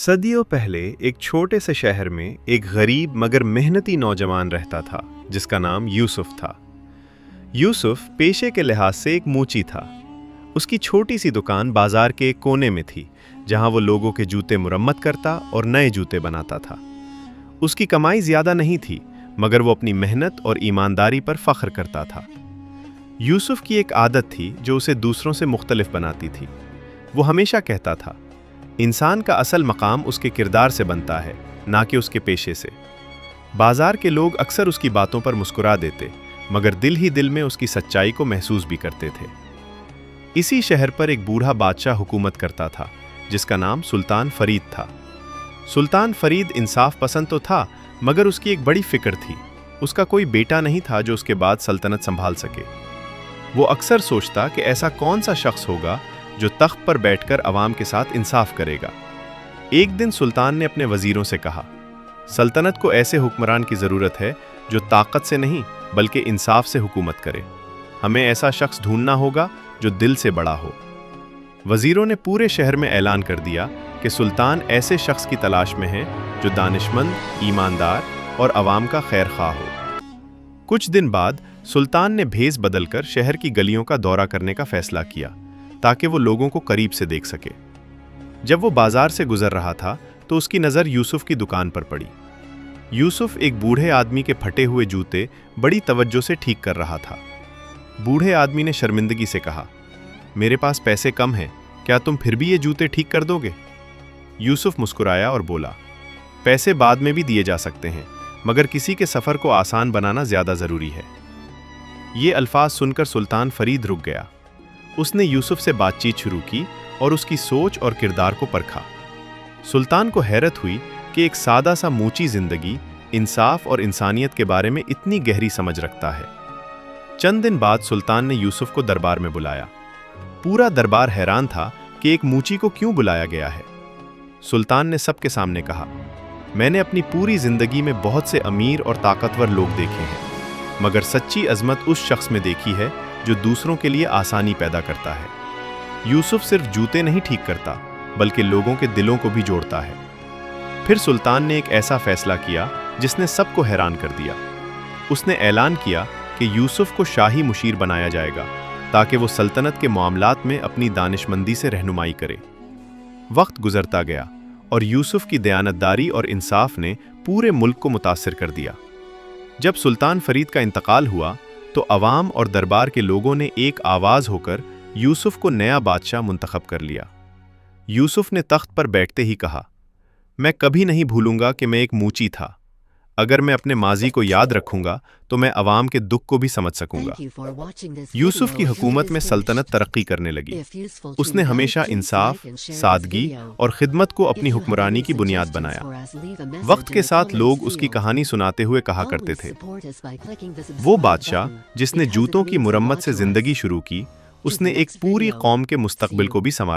सदियों पहले एक छोटे से शहर में एक गरीब मगर मेहनती नौजवान रहता था जिसका नाम यूसुफ था। यूसुफ पेशे के लिहाज से एक मूची था। उसकी छोटी सी दुकान बाजार के एक कोने में थी जहां वो लोगों के जूते मुरम्मत करता और नए जूते बनाता था। उसकी कमाई ज्यादा नहीं थी मगर वो अपनी मेहनत और ईमानदारी पर फख्र करता था। यूसुफ की एक आदत थी जो उसे दूसरों से मुख्तलिफ बनाती थी। वो हमेशा कहता था, इंसान का असल मकाम उसके किरदार से बनता है, ना कि उसके पेशे से। बाजार के लोग अक्सर उसकी बातों पर मुस्कुरा देते मगर दिल ही दिल में उसकी सच्चाई को महसूस भी करते थे। इसी शहर पर एक बूढ़ा बादशाह हुकूमत करता था जिसका नाम सुल्तान फरीद था। सुल्तान फरीद इंसाफ पसंद तो था मगर उसकी एक बड़ी फिक्र थी। उसका कोई बेटा नहीं था जो उसके बाद सल्तनत संभाल सके। वो अक्सर सोचता कि ऐसा कौन सा शख्स होगा जो तख्त पर बैठकर अवाम के साथ इंसाफ करेगा। एक दिन सुल्तान ने अपने वजीरों से कहा, सल्तनत को ऐसे हुक्मरान की ज़रूरत है जो ताकत से नहीं बल्कि इंसाफ से हुकूमत करे। हमें ऐसा शख्स ढूंढना होगा जो दिल से बड़ा हो। वजीरों ने पूरे शहर में ऐलान कर दिया कि सुल्तान ऐसे शख्स की तलाश में है जो दानिशमंद, ईमानदार और अवाम का खैर ख्वाह हो। कुछ दिन बाद सुल्तान ने भेस बदलकर शहर की गलियों का दौरा करने का फैसला किया ताकि वो लोगों को करीब से देख सके। जब वो बाजार से गुजर रहा था तो उसकी नज़र यूसुफ की दुकान पर पड़ी। यूसुफ एक बूढ़े आदमी के फटे हुए जूते बड़ी तवज्जो से ठीक कर रहा था। बूढ़े आदमी ने शर्मिंदगी से कहा, मेरे पास पैसे कम हैं, क्या तुम फिर भी ये जूते ठीक कर दोगे? यूसुफ मुस्कुराया और बोला, पैसे बाद में भी दिए जा सकते हैं मगर किसी के सफ़र को आसान बनाना ज़्यादा ज़रूरी है। ये अल्फाज सुनकर सुल्तान फरीद रुक गया। उसने यूसुफ से बातचीत शुरू की और उसकी सोच और किरदार को परखा। सुल्तान को हैरत हुई कि एक सादा सा मूची जिंदगी इंसाफ और इंसानियत के बारे में इतनी गहरी समझ रखता है। चंद दिन बाद सुल्तान ने यूसुफ को दरबार में बुलाया। पूरा दरबार हैरान था कि एक मूची को क्यों बुलाया गया है। सुल्तान ने सबके सामने कहा, मैंने अपनी पूरी जिंदगी में बहुत से अमीर और ताकतवर लोग देखे हैं मगर सच्ची अजमत उस शख्स में देखी है जो दूसरों के लिए आसानी पैदा करता है। यूसुफ सिर्फ जूते नहीं ठीक करता बल्कि लोगों के दिलों को भी जोड़ता है। फिर सुल्तान ने एक ऐसा फैसला किया जिसने सबको हैरान कर दिया। उसने ऐलान किया कि यूसुफ को शाही मुशीर बनाया जाएगा ताकि वो सल्तनत के मामलात में अपनी दानिशमंदी से रहनुमाई करे। वक्त गुजरता गया और यूसुफ की दयानतदारी और इंसाफ ने पूरे मुल्क को मुतासिर कर दिया। जब सुल्तान फरीद का इंतकाल हुआ तो अवाम और दरबार के लोगों ने एक आवाज़ होकर यूसुफ को नया बादशाह मुंतखब कर लिया। यूसुफ ने तख्त पर बैठते ही कहा, मैं कभी नहीं भूलूंगा कि मैं एक मूची था। अगर मैं अपने माजी को याद रखूंगा तो मैं अवाम के दुख को भी समझ सकूंगा। यूसुफ की हुकूमत में सल्तनत तरक्की करने लगी। उसने हमेशा इंसाफ, सादगी और खिदमत को अपनी हुक्मरानी की बुनियाद बनाया। वक्त के साथ लोग उसकी कहानी सुनाते हुए कहा करते थे, वो बादशाह जिसने जूतों की मुरम्मत से जिंदगी शुरू की, उसने एक पूरी कौम के मुस्तकबिल को भी संवारा।